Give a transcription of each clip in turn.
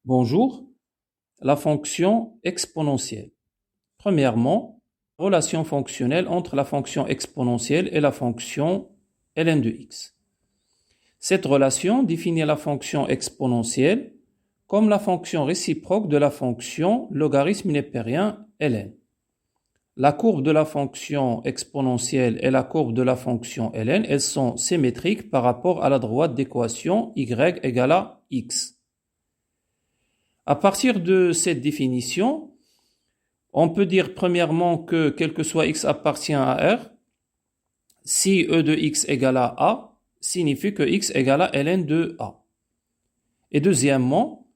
Bonjour, la fonction exponentielle. Premièrement, relation fonctionnelle entre la fonction exponentielle et la fonction ln de x. Cette relation définit la fonction exponentielle comme la fonction réciproque de la fonction logarithme népérien ln. La courbe de la fonction exponentielle et la courbe de la fonction ln, elles sont symétriques par rapport à la droite d'équation y égale à x. À partir de cette définition, on peut dire premièrement que quel que soit x appartient à R, si E de x égale à A, signifie que x égale à ln de A. Et deuxièmement,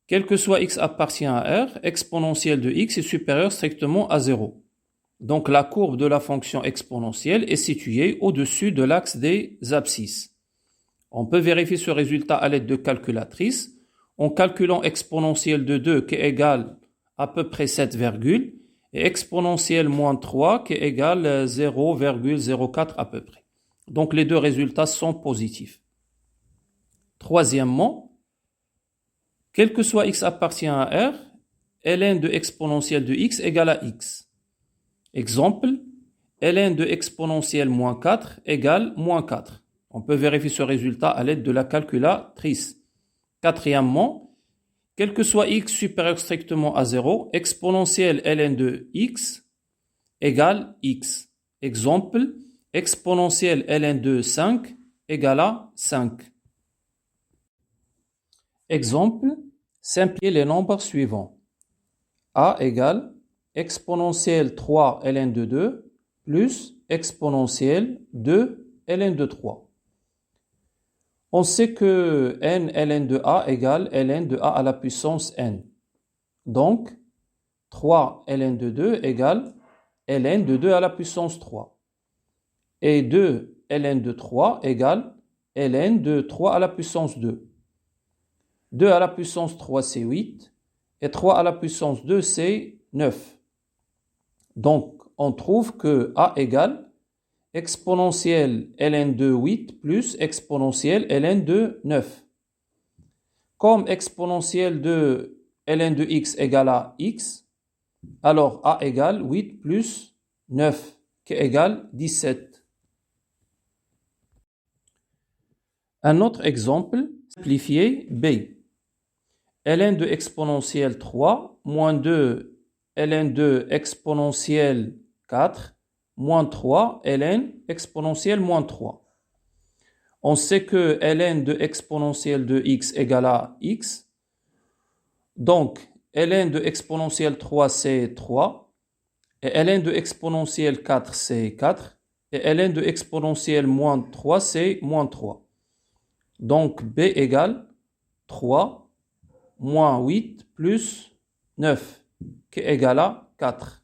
quel que soit x appartient à R, exponentielle de x est supérieure strictement à 0. Donc la courbe de la fonction exponentielle est située au-dessus de l'axe des abscisses. On peut vérifier ce résultat à l'aide de calculatrice en calculant exponentielle de 2 qui égale à peu près 7 virgules et exponentielle moins 3 qui égale 0,04 à peu près. Donc les deux résultats sont positifs. Troisièmement, quel que soit x appartient à R, ln de exponentielle de x égale à x. Exemple, ln de exponentielle moins 4 égale moins 4. On peut vérifier ce résultat à l'aide de la calculatrice. Quatrièmement, quel que soit x supérieur strictement à 0, exponentielle ln de x égale x. Exemple, exponentielle ln de 5 égale à 5. Exemple, simplifiez les nombres suivants. A égale exponentielle 3 ln de 2 plus exponentielle 2 ln de 3. On sait que n ln de a égale ln de a à la puissance n. Donc, 3 ln de 2 égale ln de 2 à la puissance 3. Et 2 ln de 3 égale ln de 3 à la puissance 2. 2 à la puissance 3, c'est 8. Et 3 à la puissance 2, c'est 9. Donc, on trouve que a égale exponentielle ln de 8 plus exponentielle ln de 9. Comme exponentielle de ln de x égale à x, alors a égale 8 plus 9 qui égale 17. Un autre exemple, simplifié b. ln de exponentielle 3 moins 2 ln de exponentielle 4 moins 3 ln exponentielle moins 3. On sait que ln de exponentielle de x égale à x. Donc, ln de exponentielle 3, c'est 3. Et ln de exponentielle 4, c'est 4. Et ln de exponentielle moins 3, c'est moins 3. Donc, b égale 3 moins 8 plus 9, qui égale à 4.